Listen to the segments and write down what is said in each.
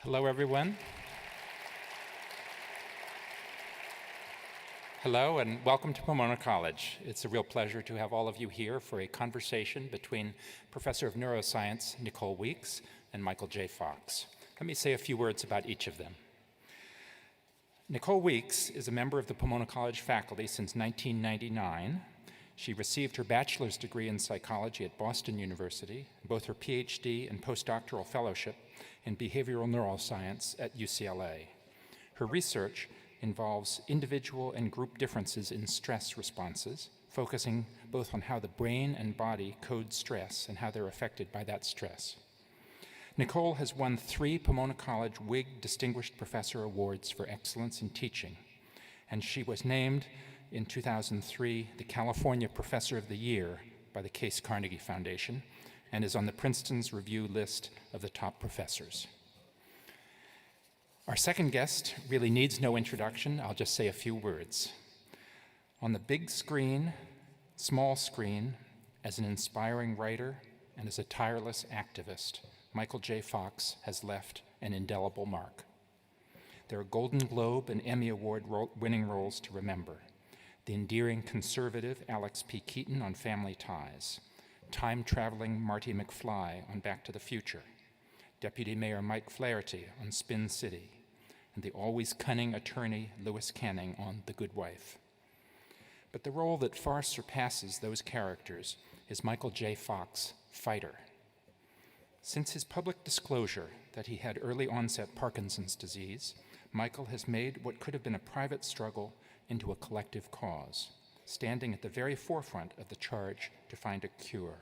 Hello, everyone. Hello, and welcome to Pomona College. It's a real pleasure to have all of you here for a conversation between Professor of Neuroscience Nicole Weeks and Michael J. Fox. Let me say a few words about each of them. Nicole Weeks is a member of the Pomona College faculty since 1999. She received her bachelor's degree in psychology at Boston University, both her PhD and postdoctoral fellowship in behavioral neuroscience at UCLA. Her research involves individual and group differences in stress responses, focusing both on how the brain and body code stress and how they're affected by that stress. Nicole has won 3 Pomona College Whig Distinguished Professor Awards for excellence in teaching, and she was named in 2003 the California Professor of the Year by the Case Carnegie Foundation and is on the Princeton's review list of the top professors. Our second guest really needs no introduction. I'll just say a few words. On the big screen, small screen, as an inspiring writer and as a tireless activist, Michael J. Fox has left an indelible mark. There are Golden Globe and Emmy Award winning roles to remember. The endearing conservative Alex P. Keaton on Family Ties, time-traveling Marty McFly on Back to the Future, Deputy Mayor Mike Flaherty on Spin City, and the always cunning attorney Louis Canning on The Good Wife. But the role that far surpasses those characters is Michael J. Fox, fighter. Since his public disclosure that he had early-onset Parkinson's disease, Michael has made what could have been a private struggle into a collective cause, standing at the very forefront of the charge to find a cure.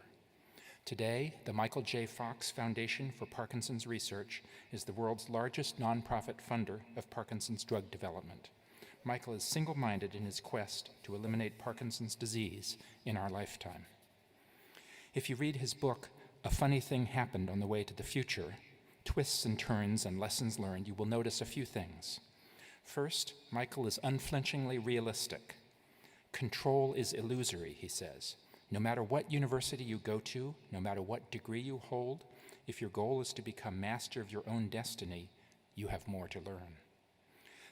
Today, the Michael J. Fox Foundation for Parkinson's Research is the world's largest nonprofit funder of Parkinson's drug development. Michael is single-minded in his quest to eliminate Parkinson's disease in our lifetime. If you read his book, A Funny Thing Happened on the Way to the Future, Twists and Turns and Lessons Learned, you will notice a few things. First, Michael is unflinchingly realistic. Control is illusory, he says. No matter what university you go to, no matter what degree you hold, if your goal is to become master of your own destiny, you have more to learn.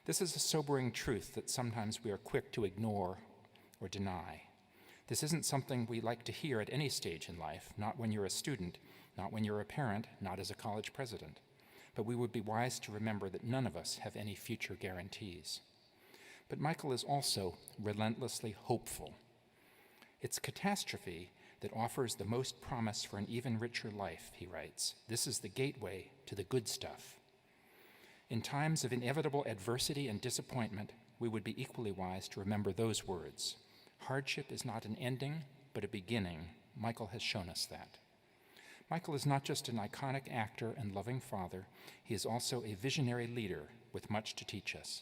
This is a sobering truth that sometimes we are quick to ignore or deny. This isn't something we like to hear at any stage in life, not when you're a student, not when you're a parent, not as a college president. But we would be wise to remember that none of us have any future guarantees. But Michael is also relentlessly hopeful. It's catastrophe that offers the most promise for an even richer life, he writes. This is the gateway to the good stuff. In times of inevitable adversity and disappointment, we would be equally wise to remember those words. Hardship is not an ending, but a beginning. Michael has shown us that. Michael is not just an iconic actor and loving father, he is also a visionary leader with much to teach us.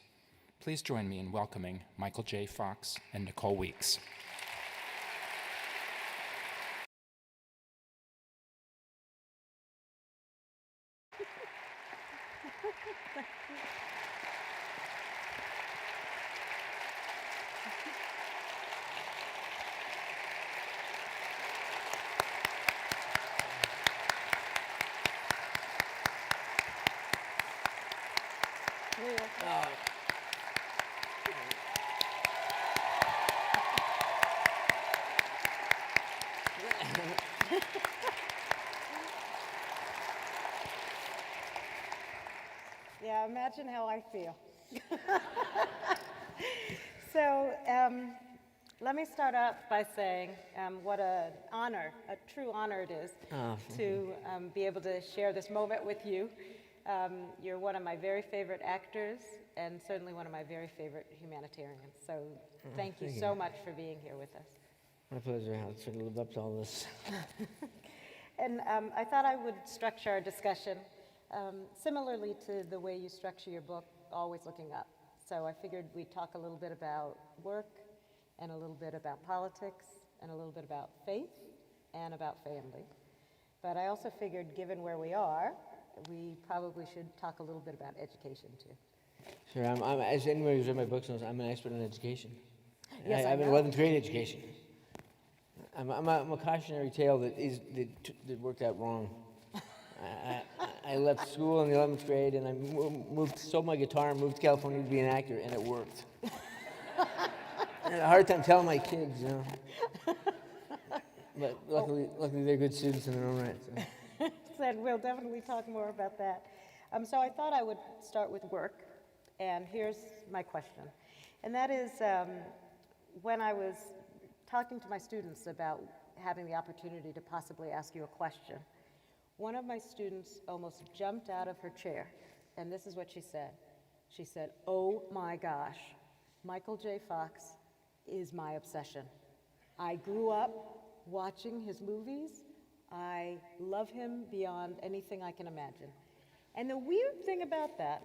Please join me in welcoming Michael J. Fox and Nicole Weeks. Yeah, imagine how I feel. So let me start out by saying what an honor, a true honor it is to be able to share this moment with you. You're one of my very favorite actors and certainly one of my very favorite humanitarians. So thank you so much for being here with us. My pleasure. I'll try to live up to all this. And I thought I would structure our discussion similarly to the way you structure your book, Always Looking Up. So I figured we'd talk a little bit about work and a little bit about politics and a little bit about faith and about family. But I also figured, given where we are, we probably should talk a little bit about education too. Sure. As anyone who's read my books knows, I'm an expert in education. Yes, I have an know. 11th grade education. I'm a cautionary tale that worked out wrong. I I left school in the 11th grade, and I sold my guitar and moved to California to be an actor, and it worked. I had a hard time telling my kids, you know. But luckily they're good students in their own right. So. Said we'll definitely talk more about that. So I thought I would start with work, and here's my question. And that is, when I was talking to my students about having the opportunity to possibly ask you a question, one of my students almost jumped out of her chair, and this is what she said. She said, "Oh my gosh, Michael J. Fox is my obsession. I grew up watching his movies. I love him beyond anything I can imagine." And the weird thing about that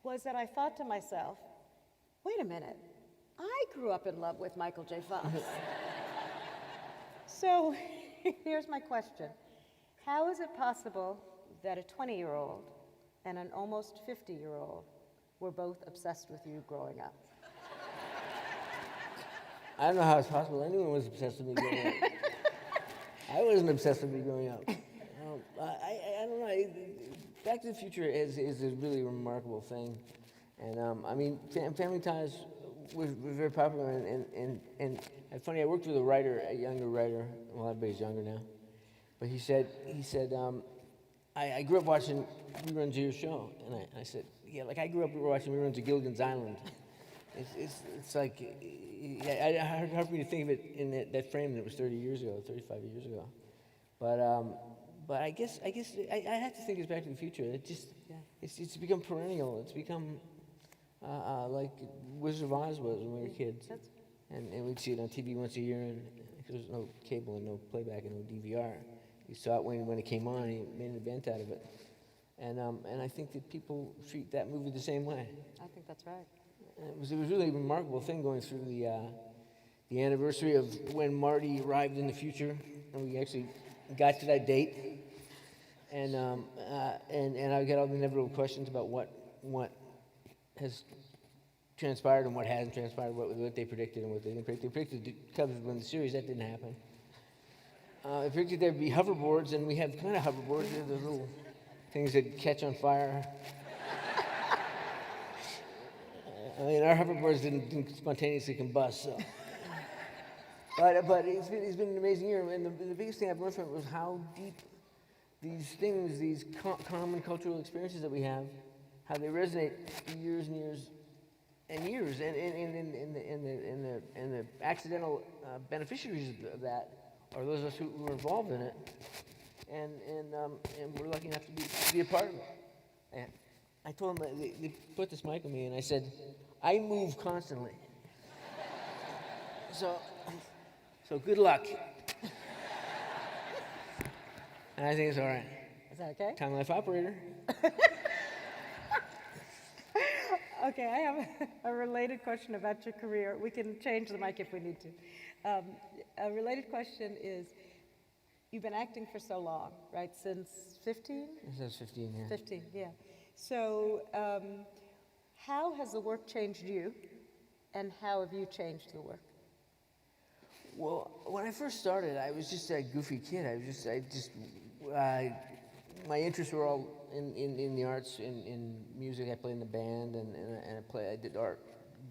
was that I thought to myself, wait a minute, I grew up in love with Michael J. Fox. So here's my question. How is it possible that a 20-year-old and an almost 50-year-old were both obsessed with you growing up? I don't know how it's possible anyone was obsessed with me growing up. I wasn't obsessed with me growing up. I don't know. Back to the Future is a really remarkable thing. And I mean, Family Ties was very popular. And funny, I worked with a writer, a younger writer. Well, everybody's younger now. But he said, I grew up watching reruns of your show. And I said, yeah, like I grew up watching reruns of Gilligan's Island. It's like, hard for me to think of it in that frame that was 30 years ago, 35 years ago. But I guess I have to think it's Back to the Future. It's become perennial. It's become like Wizard of Oz was when we were kids. And we'd see it on TV once a year, and because there's no cable and no playback and no DVR. You saw it when it came on, and you made an event out of it. And I think that people treat that movie the same way. I think that's right. And it was really a remarkable thing going through the anniversary of when Marty arrived in the future, and we actually got to that date. And I got all the inevitable questions about what has transpired and what hasn't transpired, what they predicted and what they didn't predict. They predicted the Cubs would win the series. That didn't happen. They predicted there'd be hoverboards, and we have kind of hoverboards. They're those little things that catch on fire. I mean, our hoverboards didn't spontaneously combust. So. But it's been an amazing year, and the biggest thing I've learned from it was how deep these things, these common cultural experiences that we have, how they resonate for years and years and years, and the accidental beneficiaries of that are those of us who were involved in it, and we're lucky enough to be a part of it. And I told them, they put this mic on me, and I said, I move constantly. So good luck. And I think it's all right. Is that okay? Time Life Operator. Okay, I have a related question about your career. We can change the mic if we need to. A related question is, you've been acting for so long, right? Since 15? Since 15, yeah. 15, yeah. So how has the work changed you, and how have you changed the work? Well, when I first started, I was just a goofy kid. My interests were all in the arts, in music. I played in the band, and I did art,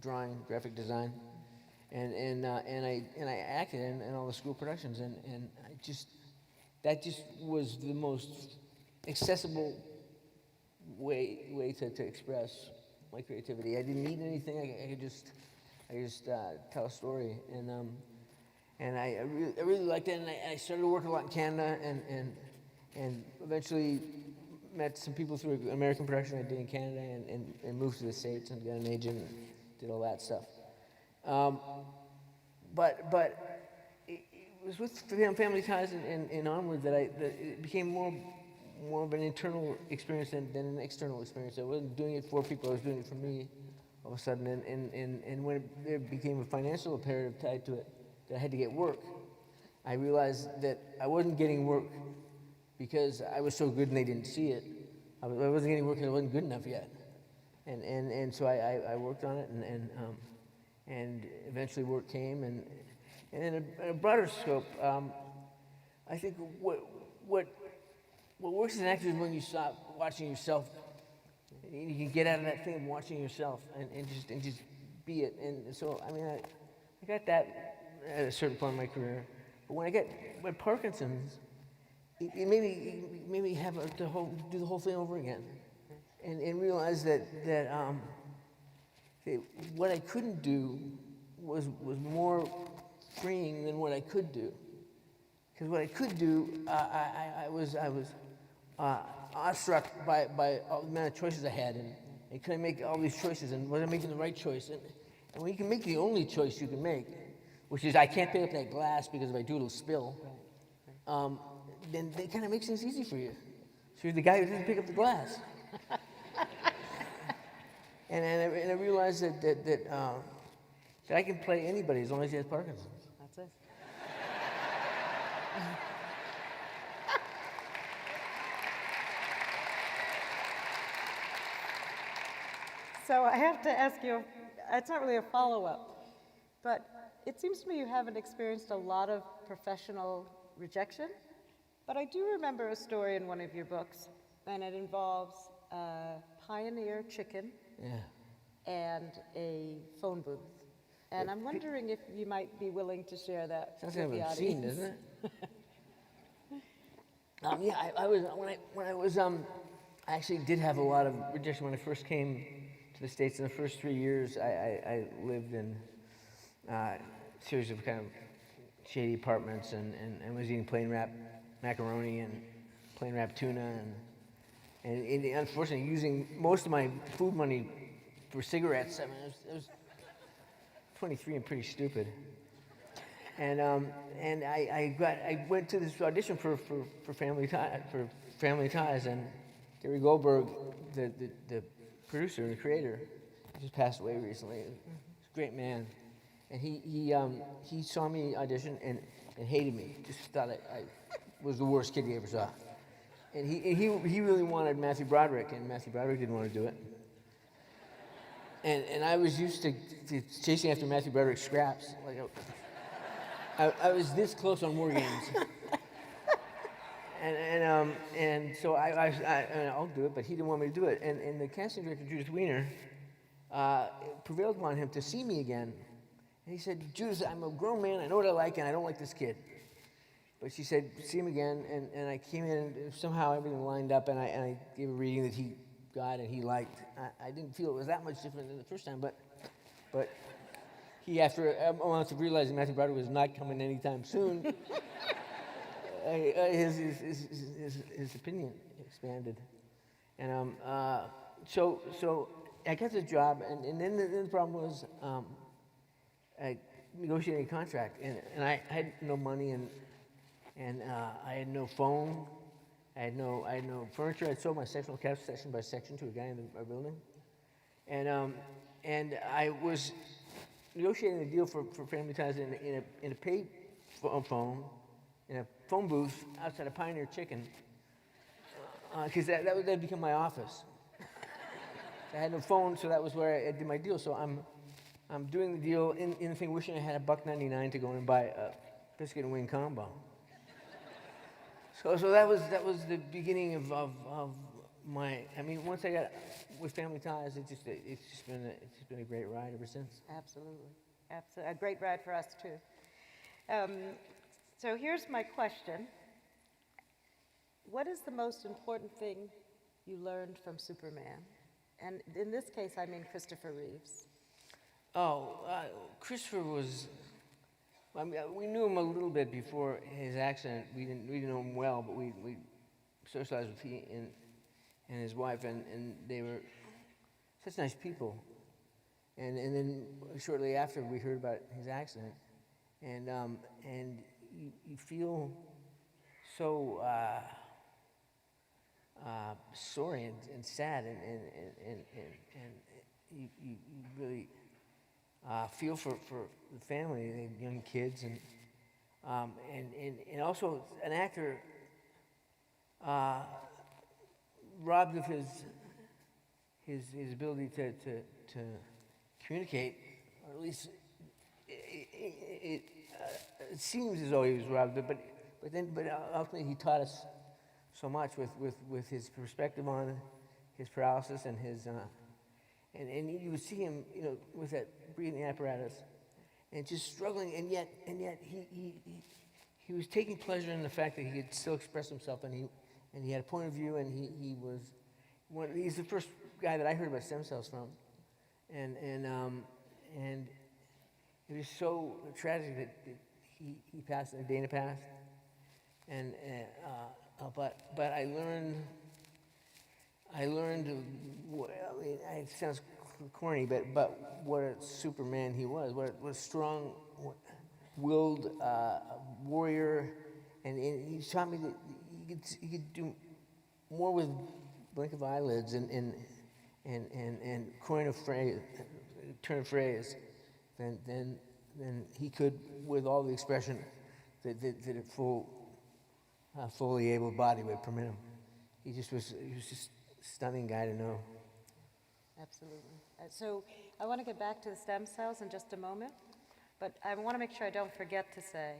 drawing, graphic design, and I acted in all the school productions, and that just was the most accessible way to express my creativity. I didn't need anything. I could just tell a story, and I really liked it. And I started working a lot in Canada, and eventually met some people through an American production I did in Canada, and moved to the States and got an agent and did all that stuff. But it was with Family Ties and onward that it became more of an internal experience than an external experience. I wasn't doing it for people, I was doing it for me all of a sudden. And when there became a financial imperative tied to it, that I had to get work, I realized that I wasn't getting work because I was so good and they didn't see it. I wasn't getting work because I wasn't good enough yet. And so I worked on it, and eventually work came. And in a broader scope, I think what what works as an actor is when you stop watching yourself. And you can get out of that thing of watching yourself and just be it. And so, I mean, I got that at a certain point in my career. But when Parkinson's, it made me have do the whole thing over again, and realize that what I couldn't do was more freeing than what I could do. Because what I could do, I was awestruck by all the amount of choices I had, and could I make all these choices, and was I making the right choice? And when you can make the only choice you can make, which is I can't pick up that glass because if I do, it'll spill, then that kind of makes things easy for you. So you're the guy who didn't pick up the glass. and I realized that I can play anybody as long as he has Parkinson's. That's it. So I have to ask you, it's not really a follow-up, but it seems to me you haven't experienced a lot of professional rejection, but I do remember a story in one of your books, and it involves a Pioneer chicken Yeah. and a phone booth. And I'm wondering if you might be willing to share that Sounds with like the a audience. scene, doesn't it? Yeah, I was when I was I actually did have a lot of rejection when I first came to the States. In the first 3 years, I lived in a series of kind of shady apartments and was eating plain wrap macaroni and plain wrap tuna and unfortunately using most of my food money for cigarettes. I mean, it was 23 and pretty stupid. And I went to this audition for Family Ties, and Gary Goldberg, the producer and the creator, just passed away recently. He's a great man, and he saw me audition and hated me. Just thought I was the worst kid he ever saw. And he really wanted Matthew Broderick, and Matthew Broderick didn't want to do it. And I was used to chasing after Matthew Broderick's scraps. Like I was this close on War Games. And so I'll do it, but he didn't want me to do it. And the casting director, Judith Weiner, prevailed upon him to see me again. And he said, Judith, I'm a grown man, I know what I like, and I don't like this kid. But she said, see him again, and I came in, and somehow everything lined up, and I gave a reading that he got and he liked. I didn't feel it was that much different than the first time, but he, after a month of realizing Matthew Broderick was not coming anytime soon, his opinion expanded. And so I got the job, and then the problem was I negotiated a contract, and I had no money, and I had no phone, I had no furniture. I'd sold my sectional couch section by section to a guy in our building, and I was negotiating a deal for Family Ties in a pay phone, in a phone booth outside of Pioneer Chicken, because that'd become my office. I had no phone, so that was where I did my deal. So I'm doing the deal in the thing, wishing I had $1.99 to go and buy a biscuit and wing combo. So that was the beginning of my. I mean, once I got with Family Ties, it's just been a great ride ever since. Absolutely. A great ride for us, too. So here's my question. What is the most important thing you learned from Superman? And in this case, I mean Christopher Reeves. Christopher was. I mean, we knew him a little bit before his accident. We didn't know him well, but we socialized with he and his wife, and they were such nice people. And then shortly after, we heard about his accident, and you feel so sorry and sad, and you really feel for the family, the young kids, and also an actor robbed of his ability to communicate, or at least it seems as though he was robbed of it, but ultimately he taught us so much with his perspective on his paralysis and his and you would see him, you know, with that breathing apparatus, and just struggling, and yet he was taking pleasure in the fact that he could still express himself, and he had a point of view, and he's the first guy that I heard about stem cells from, and it was so tragic that he passed, Dana passed, and but I learned, well, I mean, it sounds corny, but what a Superman he was, what a strong-willed warrior, and he taught me that he could do more with blink of eyelids and coin of phrase, turn of phrase, than he could with all the expression that a fully able body would permit him. He was just a stunning guy to know. Absolutely. So I want to get back to the stem cells in just a moment, but I want to make sure I don't forget to say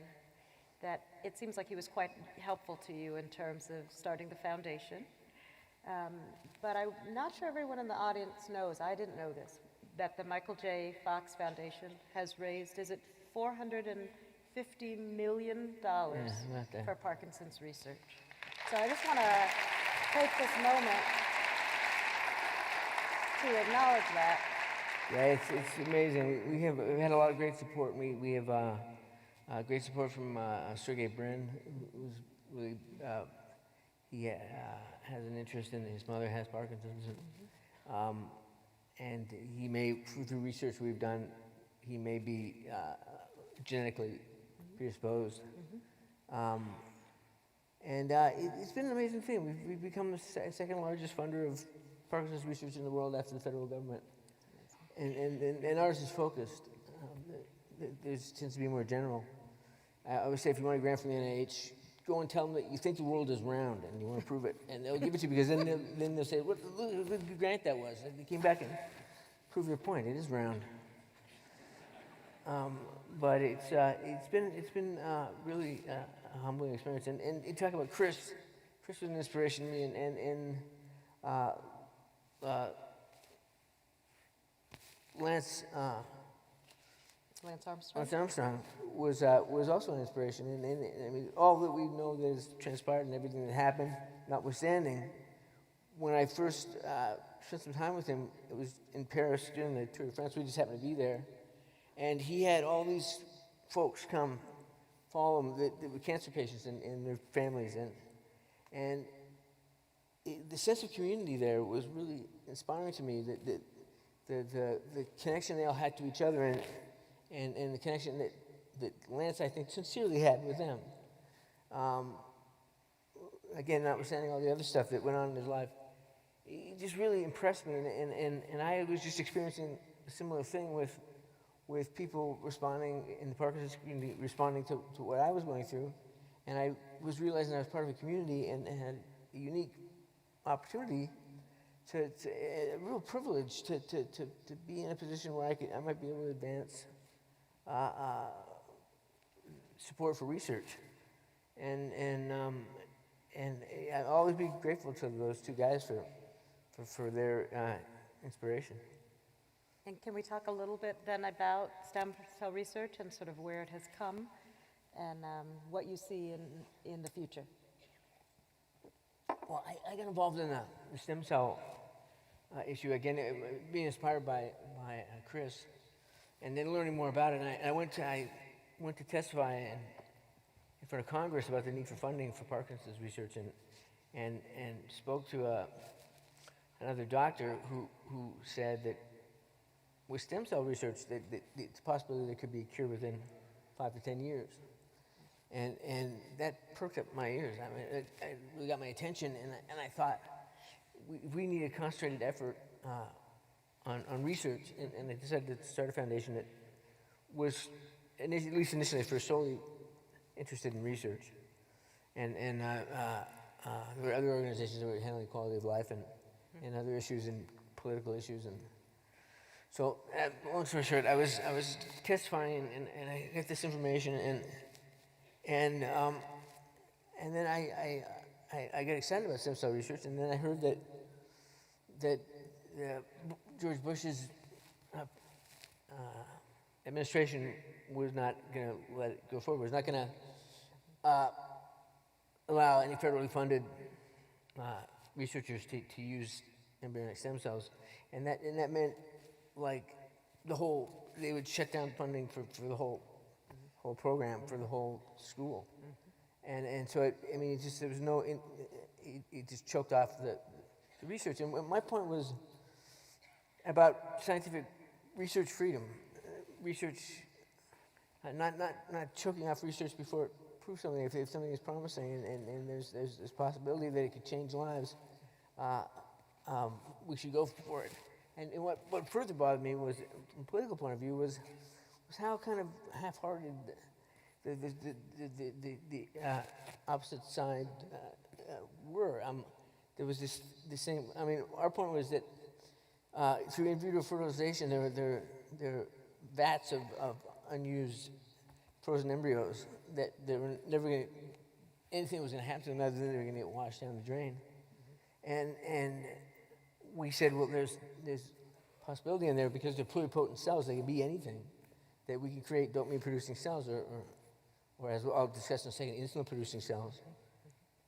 that it seems like he was quite helpful to you in terms of starting the foundation. But I'm not sure everyone in the audience knows, I didn't know this, that the Michael J. Fox Foundation has raised, is it $450 million about that. for Parkinson's research? So I just want to take this moment to acknowledge that. Yeah, it's amazing. We've had a lot of great support. We have great support from Sergey Brin, who's really he has an interest in, his mother has Parkinson's, and he may, through research we've done, he may be genetically predisposed. It's been an amazing thing. We've become the second largest funder of Parkinson's research in the world after the federal government. And ours is focused. Theirs tends to be more general. I always say, if you want a grant from the NIH, go and tell them that you think the world is round and you want to prove it, and they'll give it to you, because then they'll say, look a good grant that was. And they came back and proved their point. It is round. But it's been really a humbling experience. And you talk about Chris. Chris was an inspiration to me, and Lance Armstrong. Lance Armstrong was also an inspiration, and I mean, all that we know that has transpired and everything that happened, notwithstanding, when I first spent some time with him, it was in Paris during the Tour de France. We just happened to be there, and he had all these folks come follow him that were cancer patients and their families, and the sense of community there was really inspiring to me. That the connection they all had to each other, and the connection that Lance, I think, sincerely had with them. Again, notwithstanding all the other stuff that went on in his life, it just really impressed me, and I was just experiencing a similar thing with people responding in the Parkinson's community, responding to what I was going through, and I was realizing I was part of a community and had a unique opportunity, a real privilege to be in a position where I might be able to advance support for research, and I'll always be grateful to those two guys for their inspiration. And can we talk a little bit then about stem cell research and sort of where it has come and what you see in the future? Well, I got involved in the stem cell issue, again, being inspired by Chris, and then learning more about it. And I went to testify in front of Congress about the need for funding for Parkinson's research, and spoke to another doctor who said that with stem cell research, that it's a possibility there could be a cure within 5 to 10 years. And that perked up my ears. I mean, it really got my attention, and I thought, we need a concentrated effort on research, and I decided to start a foundation that was, at least initially, first solely interested in research. And there were other organizations that were handling quality of life and other issues and political issues. And so, long story short, I was testifying, and I got this information, and then I I got excited about stem cell research, and then I heard that George Bush's administration was not going to let it go forward, was not going to allow any federally funded researchers to use embryonic stem cells, and that meant like they would shut down funding for the whole program for the whole school, and so it just there was no it just choked off the research. And my point was about scientific research freedom, research not choking off research before it proves something. If something is promising and there's possibility that it could change lives, we should go for it. And what further bothered me was, from a political point of view, was how kind of half-hearted the opposite side were. There was this same. I mean, our point was that through in vitro fertilization, there are vats of unused frozen embryos that they were never going to, anything was going to happen to them other than they were going to get washed down the drain. And we said, well, there's possibility in there because they're pluripotent cells. They can be anything. That we can create dopamine producing cells, or as I'll discuss in a second, insulin producing cells,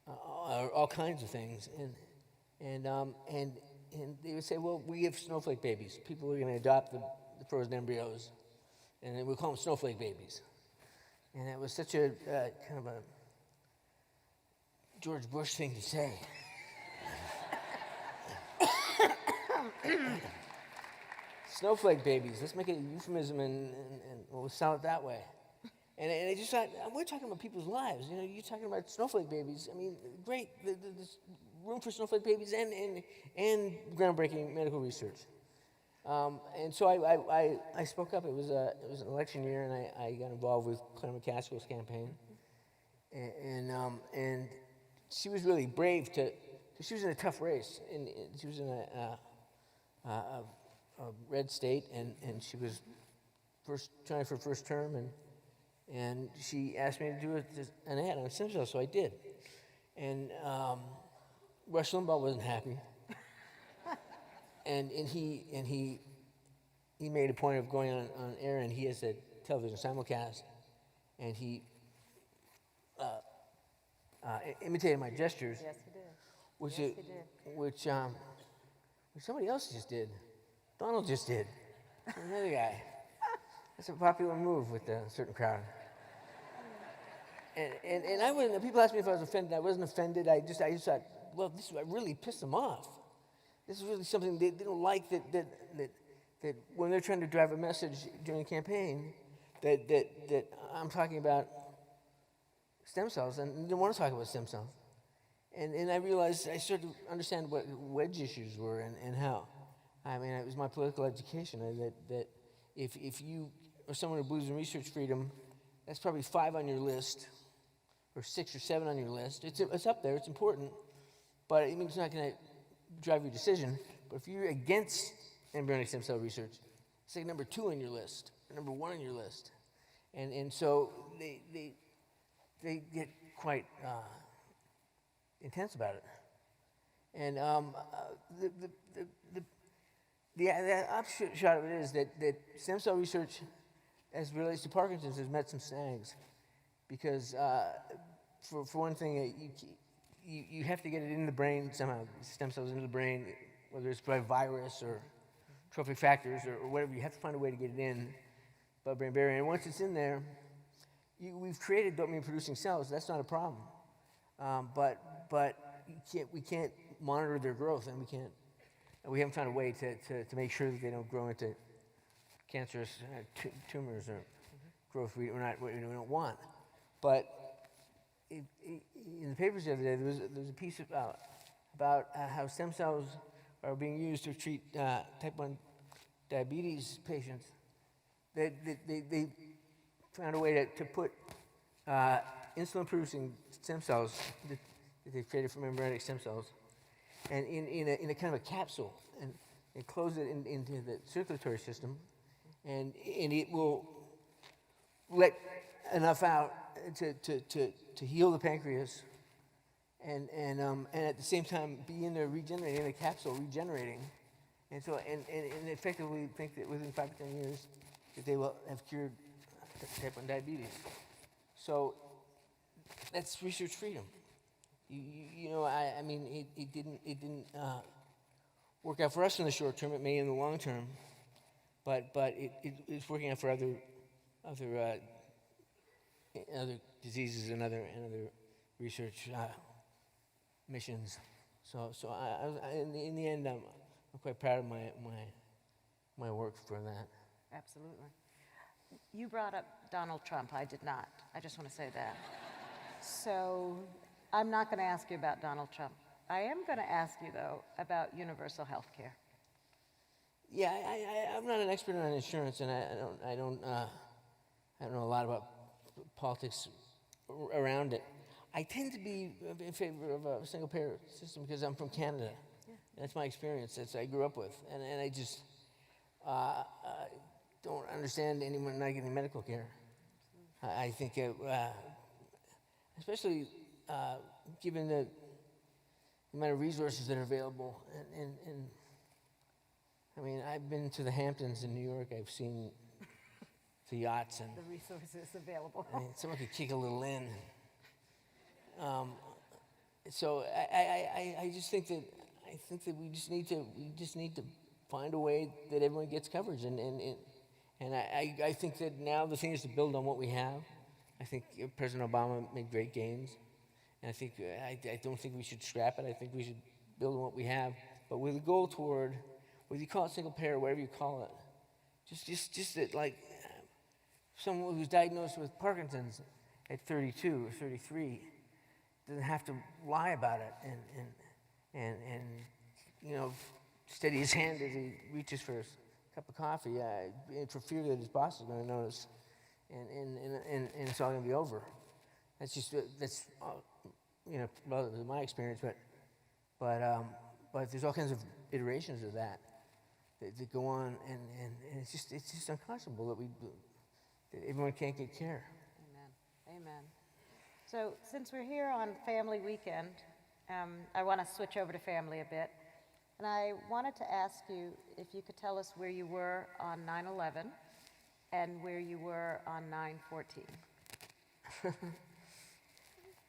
or all kinds of things. And they would say, well, we have snowflake babies. People are going to adopt the frozen embryos, and then we'll call them snowflake babies. And it was such a kind of a George Bush thing to say. Snowflake babies, let's make it a euphemism and we'll sell it that way. And I just thought, we're talking about people's lives. You know, you're talking about snowflake babies. I mean, great, there's room for snowflake babies and groundbreaking medical research. And so I spoke up. It was an election year, and I got involved with Claire McCaskill's campaign. And she was really brave she was in a tough race, and she was in a red state, and she was trying for first term, and she asked me to do an ad on stem cells, so I did. And Rush Limbaugh wasn't happy, and he made a point of going on air, and he has a television simulcast, and he imitated my gestures. Yes, he did. Which somebody else just did. Donald just did. Another guy. That's a popular move with a certain crowd. And I wasn't. People asked me if I was offended. I wasn't offended. I just thought, well, this really pissed them off. This is really something they don't like. That when they're trying to drive a message during a campaign, that I'm talking about stem cells, and they didn't want to talk about stem cells. And I realized, I started to understand what wedge issues were and how. I mean, it was my political education that if you are someone who believes in research freedom, that's probably 5 on your list, or 6 or 7 on your list. It's up there, it's important, but it means it's not going to drive your decision. But if you're against embryonic stem cell research, it's like number 2 on your list, or number 1 on your list. And so they get quite intense about it. And the upshot of it is that stem cell research, as it relates to Parkinson's, has met some snags. Because for one thing, you have to get it in the brain somehow, stem cells into the brain, whether it's by virus or trophic factors or whatever. You have to find a way to get it in blood-brain barrier. And once it's in there, we've created dopamine-producing cells. That's not a problem. But we can't monitor their growth, and we haven't found a way to make sure that they don't grow into cancerous tumors or growth we don't want. But in the papers the other day, there was a piece about how stem cells are being used to treat type 1 diabetes patients. They found a way to put insulin-producing stem cells that they've created from embryonic stem cells, and in a kind of a capsule, and close it into the circulatory system, and it will let enough out to heal the pancreas, and at the same time be in there regenerating, in a capsule regenerating. And so, and effectively think that within 5 to 10 years, that they will have cured type 1 diabetes. So that's research freedom. You know, I mean, it didn't work out for us in the short term. It may in the long term, but it's working out for other diseases and other research missions. So in the end, I'm quite proud of my work for that. Absolutely. You brought up Donald Trump. I did not. I just want to say that. So I'm not going to ask you about Donald Trump. I am going to ask you, though, about universal health care. Yeah, I'm not an expert on insurance, and I don't know a lot about politics around it. I tend to be in favor of a single-payer system because I'm from Canada. Yeah. That's my experience. That's what I grew up with, and I just don't understand anyone not getting medical care. I think, especially given the amount of resources that are available, and I mean, I've been to the Hamptons in New York. I've seen the yachts and The resources available. I mean, someone could kick a little in. So I just think that we just need to find a way that everyone gets coverage, and I think that now the thing is to build on what we have. I think President Obama made great gains, and I think I don't think we should scrap it. I think we should build on what we have, but with a goal toward, whether you call it single payer, whatever you call it, just that, like someone who's diagnosed with Parkinson's at 32 or 33 doesn't have to lie about it and you know, steady his hand as he reaches for his cup of coffee for fear that his boss is going to notice, and it's all going to be over. That's you know, relative to my experience, but there's all kinds of iterations of that go on, and it's just unconscionable that everyone can't get care. Amen. Amen. So since we're here on Family Weekend, I want to switch over to family a bit. And I wanted to ask you if you could tell us where you were on 9/11 and where you were on 9/14.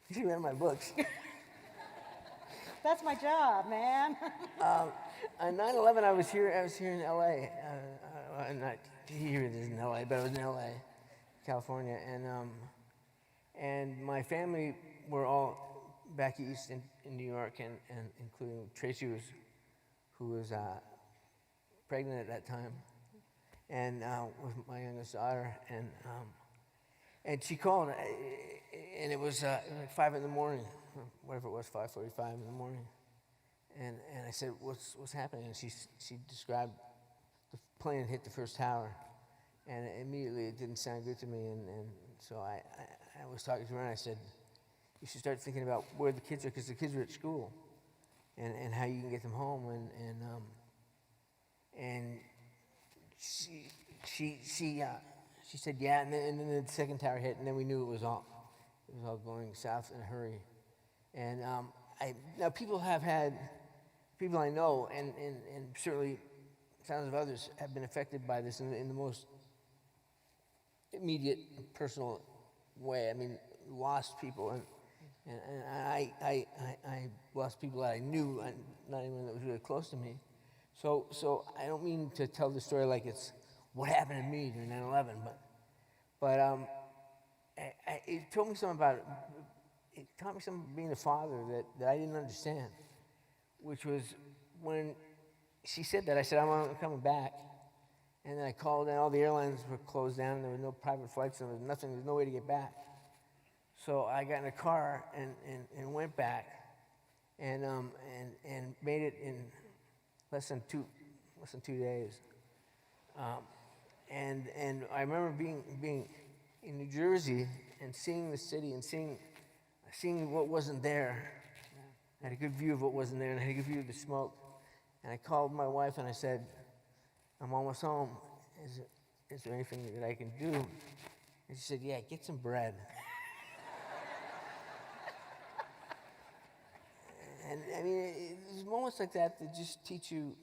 You read my books. That's my job, man. On 9/11, I was here in L.A. Not here it is in L.A., but I was in L.A., California, and my family were all back east in New York, and including Tracy, who was pregnant at that time, and with my youngest daughter, and she called, and it was like 5 in the morning, whatever it was, 5:45 in the morning, and I said, "What's happening?" And she described the plane had hit the first tower, and immediately it didn't sound good to me, and so I was talking to her, and I said, "You should start thinking about where the kids are, because the kids are at school, and how you can get them home." And she said, "Yeah," and then the second tower hit, and then we knew it was all going south in a hurry. And now people I know, and certainly thousands of others have been affected by this in the most immediate personal way. I mean, lost people, and I lost people that I knew, not anyone that was really close to me. So I don't mean to tell the story like it's what happened to me during 9/11, but it told me something about it taught me something being a father that I didn't understand, which was when she said that, I said, "I'm coming back." And then I called, and all the airlines were closed down, and there were no private flights, and there was nothing, there was no way to get back. So I got in a car and went back, and made it in less than two days. And I remember being in New Jersey and seeing the city and seeing what wasn't there. I had a good view of what wasn't there, and I had a good view of the smoke. And I called my wife and I said, "I'm almost home. Is there anything that I can do?" And she said, "Yeah, get some bread." And I mean, it's moments like that that just teach you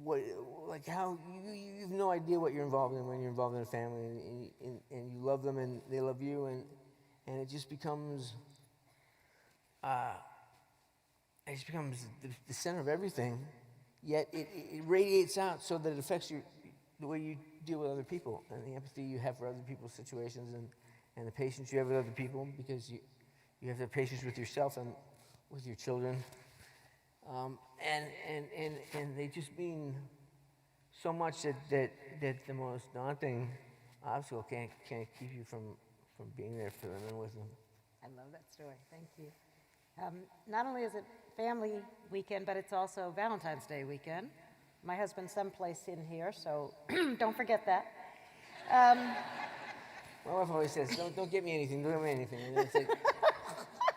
what, like how you have no idea what you're involved in when you're involved in a family, and you love them and they love you, and it just becomes, the center of everything. Yet it radiates out so that it affects the way you deal with other people, and the empathy you have for other people's situations, and the patience you have with other people, because you have to have patience with yourself and with your children. And they just mean so much that the most daunting obstacle can't keep you from being there for them and with them. I love that story. Thank you. Not only is it family weekend, but it's also Valentine's Day weekend. My husband's someplace in here, so don't forget that. My wife always says, don't get me anything, don't get me anything. And it's like,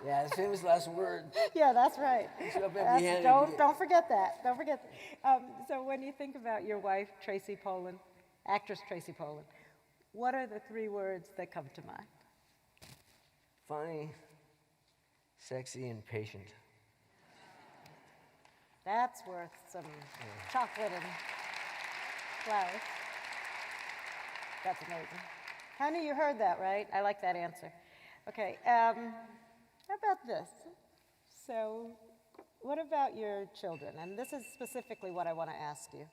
yeah, the famous last word. Yeah, that's right. Empty-handed. Don't forget that. Don't forget. So when you think about your wife, Tracy Pollan, actress Tracy Pollan, what are the 3 words that come to mind? Funny, sexy, and patient. That's worth some chocolate and flowers. That's amazing. Honey, you heard that, right? I like that answer. Okay, how about this? So, what about your children? And this is specifically what I want to ask you.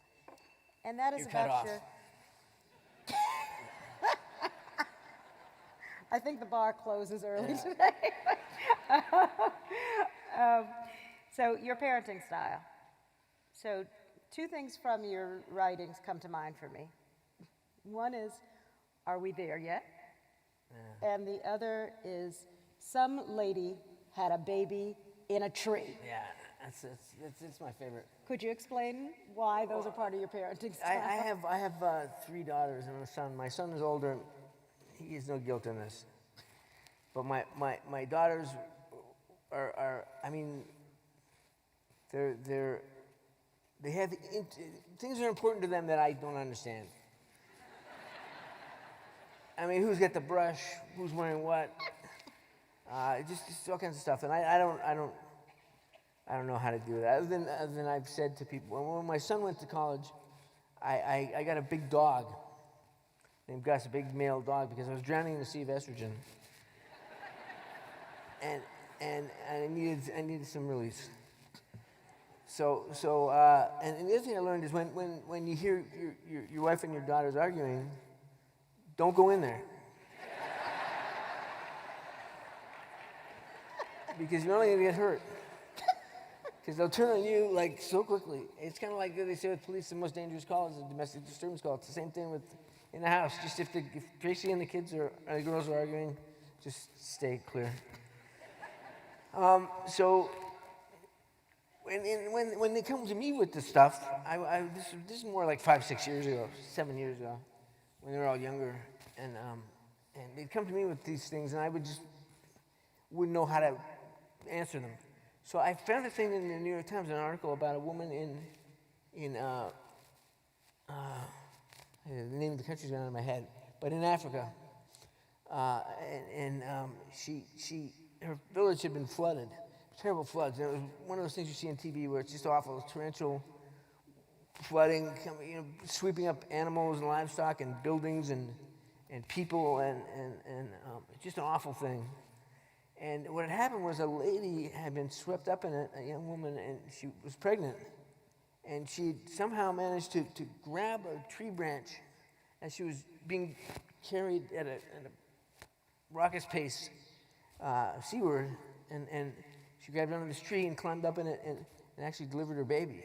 And that is You're cut about off. your... I think the bar closes early today. So your parenting style. So 2 things from your writings come to mind for me. One is, are we there yet? And the other is, some lady had a baby in a tree. Yeah, that's my favorite. Could you explain why those are part of your parenting style? I have 3 daughters and a son. My son is older. He has no guilt in this. But my daughters are I mean, they have things are important to them that I don't understand. I mean, who's got the brush? Who's wearing what? Just all kinds of stuff, and I don't know how to do that. Other than I've said to people, when my son went to college, I got a big dog named Gus, a big male dog, because I was drowning in the sea of estrogen, and I needed some release. So and the other thing I learned is when you hear your wife and your daughters arguing, don't go in there. Because you're only going to get hurt. Because they'll turn on you like so quickly. It's kind of like they say with police, the most dangerous call is a domestic disturbance call. It's the same thing with in the house. Just if Tracy and the kids or the girls are arguing, just stay clear. So when they come to me with this stuff, this is more like 5-6 years ago, 7 years ago, when they were all younger, and they'd come to me with these things, and I wouldn't know how to answer them. So I found a thing in the New York Times, an article about a woman in the name of the country's gone out of my head, but in Africa, her village had been flooded, terrible floods. And it was one of those things you see on TV where it's just awful, torrential flooding, sweeping up animals and livestock and buildings and people, and just an awful thing. And what had happened was a lady had been swept up in it, a young woman, and she was pregnant. And she somehow managed to grab a tree branch as she was being carried at a raucous pace seaward, and she grabbed onto this tree and climbed up in it and actually delivered her baby.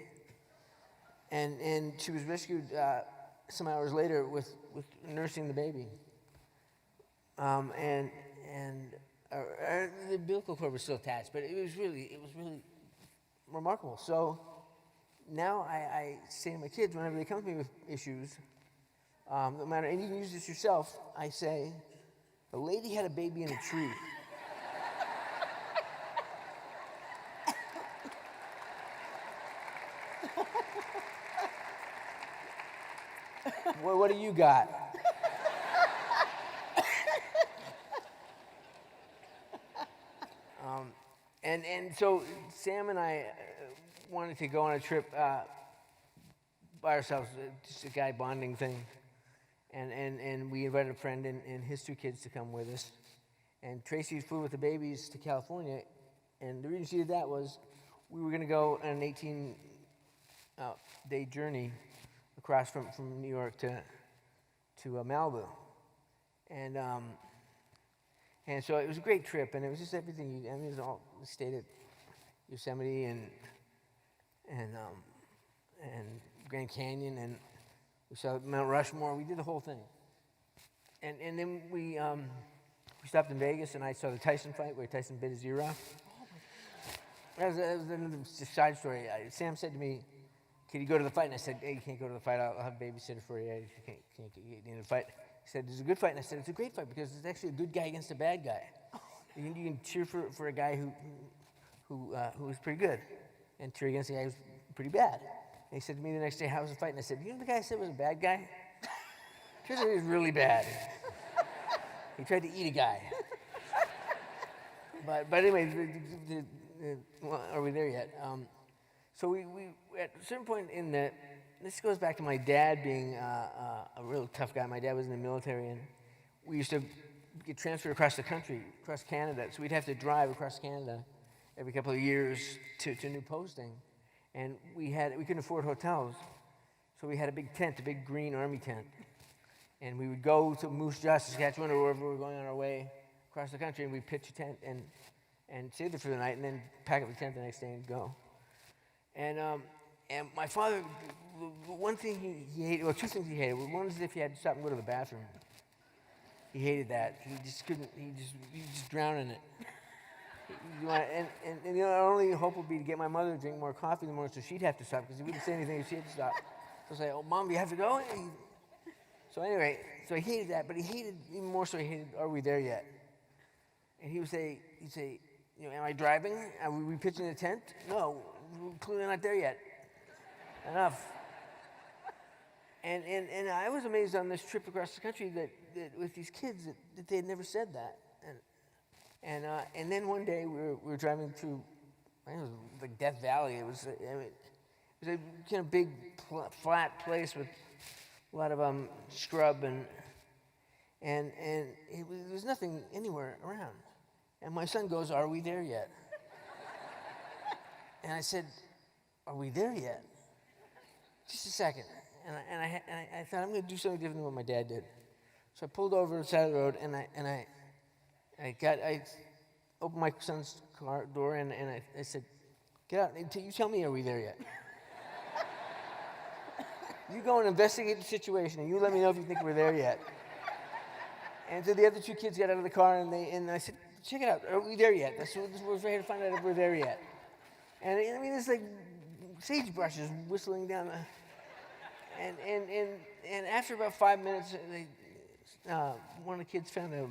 And she was rescued some hours later with nursing the baby. The umbilical cord was still attached, but it was really remarkable. So now I say to my kids, whenever they come to me with issues, no matter, and you can use this yourself, I say, the lady had a baby in a tree. Well, what do you got? And and so Sam and I wanted to go on a trip by ourselves, just a guy bonding thing. And we invited a friend and his two kids to come with us. And Tracy flew with the babies to California. And the reason she did that was we were going to go on an 18-day journey across from New York to Malibu. And so it was a great trip, and it was just everything. I mean, it was all, we stayed at Yosemite and Grand Canyon, and we saw Mount Rushmore. We did the whole thing. And then we stopped in Vegas, and I saw the Tyson fight where Tyson bit his ear off. That was another side story. Sam said to me, "Can you go to the fight?" And I said, "Hey, you can't go to the fight. I'll have a babysitter for you. You can't get in the fight." He said, "It's a good fight." And I said, "It's a great fight because it's actually a good guy against a bad guy. You can cheer for a guy who was pretty good, and cheer against a guy who was pretty bad." And he said to me the next day, "How was the fight?" And I said, "You know the guy I said was a bad guy? Turns out he was really bad. He tried to eat a guy." But anyway, well, are we there yet? So we at a certain point in the, this goes back to my dad being a real tough guy. My dad was in the military, and we used to get transferred across the country, across Canada. So we'd have to drive across Canada every couple of years to a new posting. And we couldn't afford hotels, so we had a big tent, a big green army tent. And we would go to Moose Jaw, Saskatchewan, or wherever we were going on our way across the country, and we'd pitch a tent and stay there for the night, and then pack up the tent the next day and go. And my father, one thing he hated, well, two things he hated. One is if he had to stop and go to the bathroom. He hated that. He just couldn't, he just drowned in it. And our only hope would be to get my mother to drink more coffee in the morning so she'd have to stop, because he wouldn't say anything if she had to stop. So I'd say, "Oh, Mom, do you have to go?" So anyway, so he hated that, but he hated, even more so he hated, "Are we there yet?" And he'd say, "Am I driving? Are we pitching the tent? No, we're clearly not there yet. Enough." And I was amazed on this trip across the country that with these kids that they had never said that. And then one day we were driving through, I think it was like Death Valley. It was a kind of big flat place with a lot of scrub and there was nothing anywhere around. And my son goes, "Are we there yet?" And I said, "Are we there yet?" Just a second. And I thought, I'm going to do something different than what my dad did. So I pulled over to the side of the road, and I opened my son's car door, and I said, "Get out, you tell me, are we there yet?" "You go and investigate the situation, and you let me know if you think we're there yet." And so the other two kids got out of the car, and I said, "Check it out, are we there yet? We're here to find out if we're there yet." And I mean, it's like sagebrush is whistling down the... And after about 5 minutes, one of the kids found a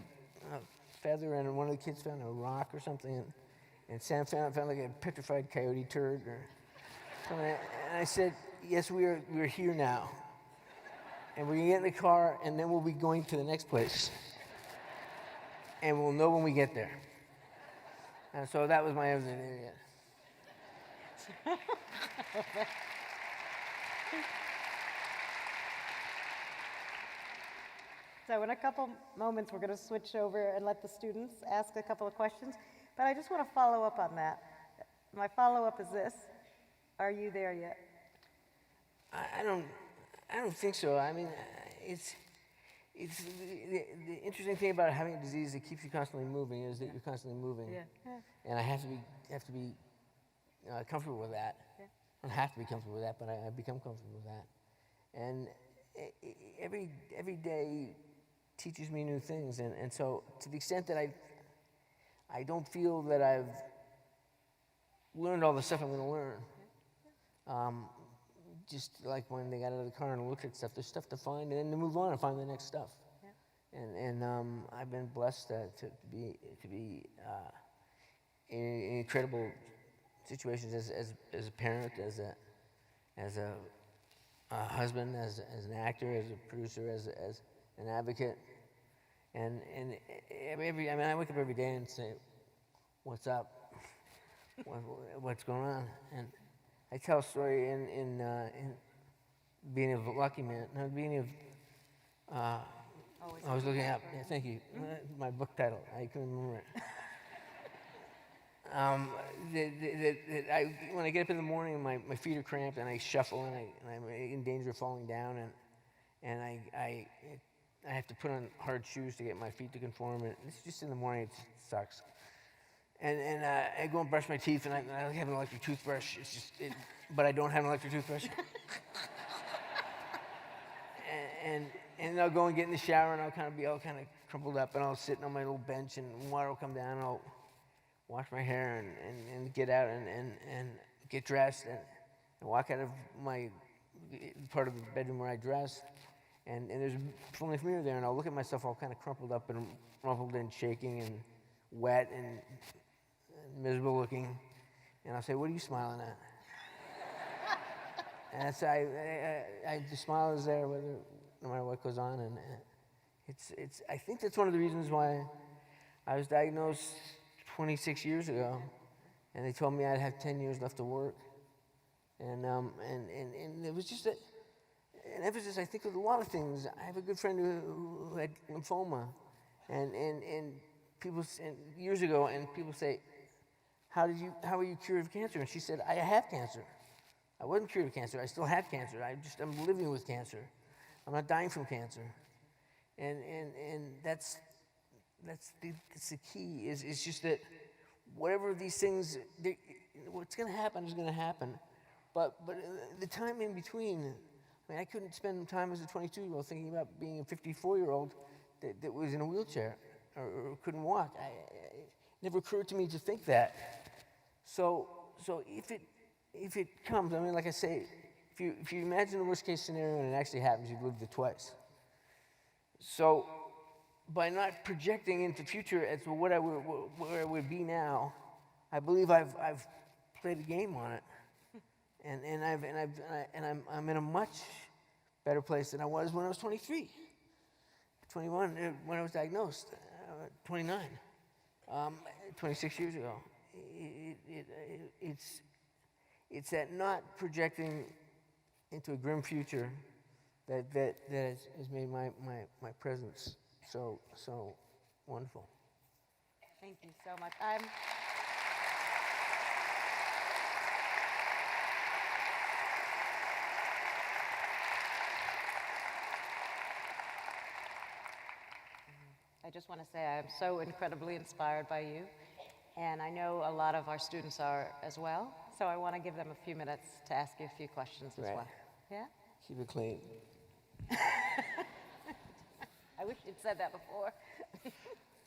feather, and one of the kids found a rock or something, and Sam found like a petrified coyote turd or something. And I said, "Yes, we're here now. And we're going to get in the car, and then we'll be going to the next place. And we'll know when we get there." And so that was my "I wasn't there yet." So in a couple moments, we're going to switch over and let the students ask a couple of questions. But I just want to follow up on that. My follow-up is this: are you there yet? I don't think so. I mean, it's the interesting thing about having a disease that keeps you constantly moving is that you're constantly moving. Yeah. And I have to be comfortable with that. Yeah. I don't have to be comfortable with that, but I become comfortable with that. And every day teaches me new things, and so to the extent that I don't feel that I've learned all the stuff I'm going to learn. Just like when they got out of the car and looked at stuff, there's stuff to find, and then to move on and find the next stuff. Yeah. And I've been blessed to be in incredible situations as a parent, as a husband, as an actor, as a producer, as an advocate, and I wake up every day and say, "What's up?" what's going on. And I tell a story in beginning of Lucky Man, no, beginning of, Always I was looking up, for- yeah, thank you, my book title, I couldn't remember it. When I get up in the morning, my feet are cramped and I shuffle and I'm in danger of falling down and I have to put on hard shoes to get my feet to conform, and it's just in the morning, it sucks. And I go and brush my teeth, and I have an electric toothbrush. It's just, but I don't have an electric toothbrush. and I'll go and get in the shower, and I'll kind of be all kind of crumpled up, and I'll sit on my little bench, and water will come down, and I'll wash my hair and get out and get dressed and walk out of my part of the bedroom where I dress. And there's a full-length mirror there, and I'll look at myself all kind of crumpled up and rumpled and shaking and wet and miserable looking, and I'll say, "What are you smiling at?" And that's, the smile is there whether, no matter what goes on, and I think that's one of the reasons why I was diagnosed 26 years ago, and they told me I'd have 10 years left to work, and it was just an emphasis, I think, with a lot of things. I have a good friend who had lymphoma, and people, years ago, and people say, how are you cured of cancer? And she said, I have cancer. I wasn't cured of cancer. I still have cancer. I'm living with cancer. I'm not dying from cancer. And that's the key, is just that whatever these things, what's going to happen is going to happen. But the time in between, I mean, I couldn't spend time as a 22-year-old thinking about being a 54-year-old that was in a wheelchair or couldn't walk. It never occurred to me to think that. So if it comes, I mean, like I say, if you imagine the worst case scenario and it actually happens, you've lived it twice. So by not projecting into the future as to where I would be now, I believe I've played a game on it, and I'm in a much better place than I was when I was 23, 21 when I was diagnosed, 29, 26 years ago. It's that not projecting into a grim future that has made my presence so wonderful. Thank you so much. I just want to say I'm so incredibly inspired by you, and I know a lot of our students are as well, so I want to give them a few minutes to ask you a few questions as Right. well. Yeah? Keep it clean. I wish you'd said that before.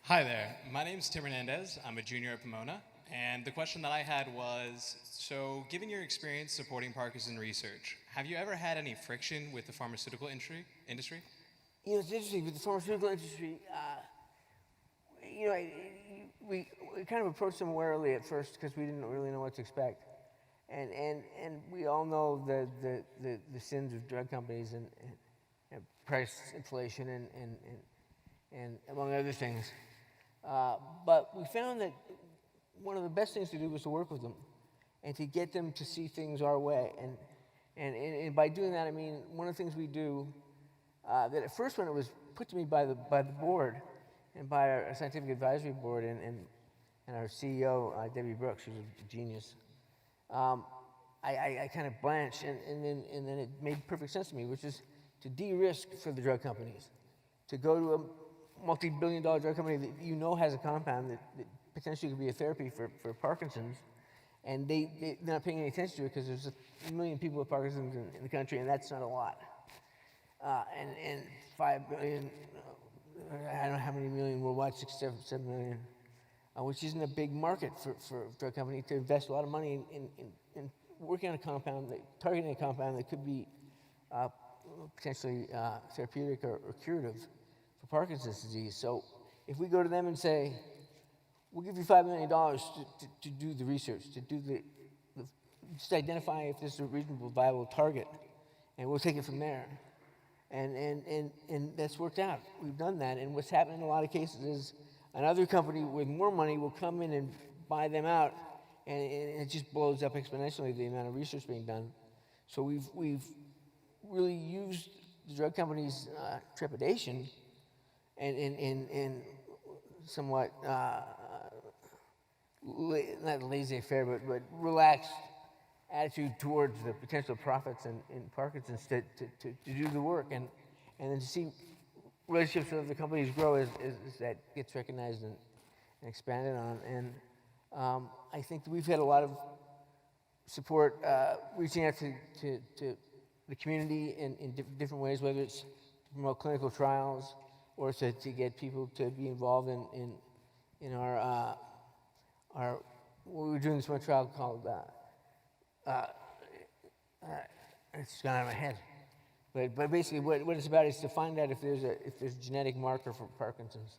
Hi there. My name's Tim Hernandez. I'm a junior at Pomona. And the question that I had was, so given your experience supporting Parkinson research, have you ever had any friction with the pharmaceutical industry? You know, it's interesting with the pharmaceutical industry. We kind of approached them warily at first because we didn't really know what to expect, and we all know the sins of drug companies and price inflation and among other things. But we found that one of the best things to do was to work with them and to get them to see things our way. And by doing that, I mean, one of the things we do, that at first when it was put to me by the board and by our scientific advisory board and our CEO, Debbie Brooks, who's a genius, I kind of blanched, and then it made perfect sense to me, which is to de-risk for the drug companies, to go to a multi-billion-dollar drug company that you know has a compound that potentially could be a therapy for Parkinson's, and they're not paying any attention to it because there's 1 million people with Parkinson's in the country, and that's not a lot. And 5 billion, I don't know how many million worldwide, 6, 7 million, which isn't a big market for a drug company to invest a lot of money in working on a compound, targeting a compound that could be potentially therapeutic or curative for Parkinson's disease. So if we go to them and say, we'll give you $5 million to do the research, to do just identify if this is a reasonable, viable target, and we'll take it from there. And that's worked out. We've done that, and what's happened in a lot of cases is another company with more money will come in and buy them out and it just blows up exponentially, the amount of research being done. So we've really used the drug companies' trepidation and somewhat not laissez-faire, but relaxed attitude towards the potential profits in Parkinson's to do the work, and then to see relationships with other companies grow as that gets recognized and expanded on. And I think that we've had a lot of support reaching out to the community in different ways, whether it's to promote clinical trials or to get people to be involved in our we were doing this one trial called it's gone out of my head, but basically what it's about is to find out if there's a genetic marker for Parkinson's,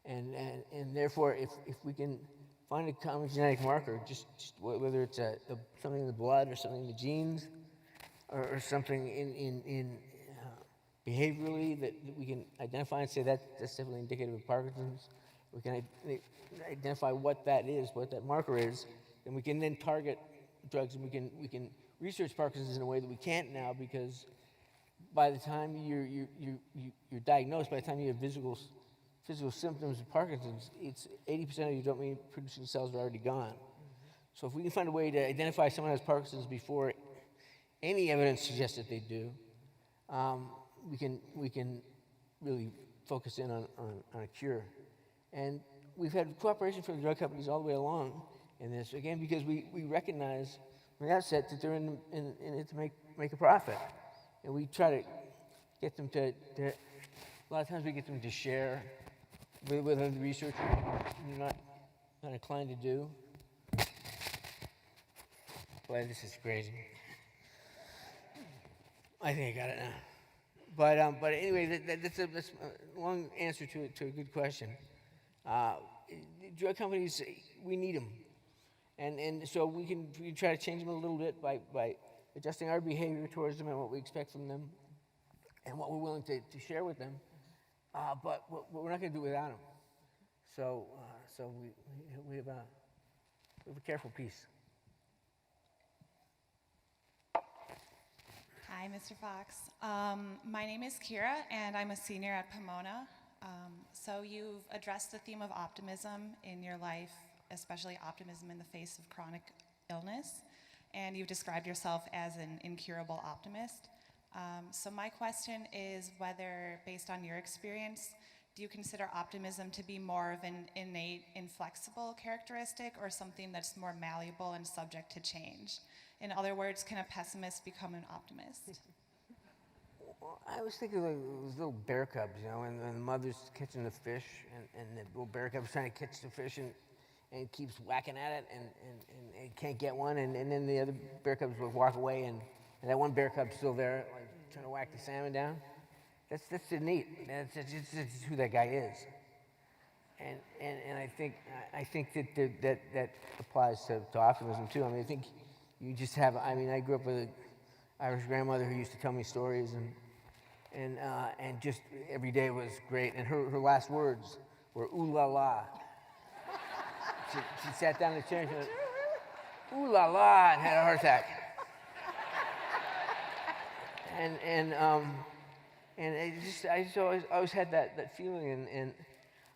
and therefore if we can find a common genetic marker, just whether it's something in the blood or something in the genes or something in behaviorally that we can identify and say that's definitely indicative of Parkinson's. We can identify what that is, what that marker is, and we can then target drugs, and we can research Parkinson's in a way that we can't now, because by the time you're diagnosed, by the time you have physical symptoms of Parkinson's, it's 80% of your dopamine producing cells are already gone. So if we can find a way to identify someone has Parkinson's before any evidence suggests that they do, we can really focus in on a cure. And we've had cooperation from the drug companies all the way along in this, again, because we recognize from the outset that they're in it to make a profit. And we try to get them to a lot of times we get them to share with other research we're not inclined to do. Boy, this is crazy. I think I got it now. But anyway, that's a long answer to a good question. Drug companies, we need them, and so we can try to change them a little bit by adjusting our behavior towards them and what we expect from them, and what we're willing to share with them. But we're not going to do without them. So we have a careful piece. Hi, Mr. Fox. My name is Kira, and I'm a senior at Pomona. So you've addressed the theme of optimism in your life, especially optimism in the face of chronic illness, and you've described yourself as an incurable optimist. So my question is whether, based on your experience, do you consider optimism to be more of an innate, inflexible characteristic, or something that's more malleable and subject to change? In other words, can a pessimist become an optimist? Well, I was thinking of those little bear cubs, and the mother's catching the fish, and the little bear cub's trying to catch the fish, and keeps whacking at it, and it can't get one, and then the other bear cubs will walk away, and that one bear cub's still there, like trying to whack the salmon down. That's neat. That's who that guy is. And I think that applies to optimism too. I mean, I think you just have. I mean, I grew up with an Irish grandmother who used to tell me stories, and just every day was great. And her last words were "ooh la la." She sat down in the chair and she went, "Ooh la la," and had a heart attack. And I just always had that feeling, and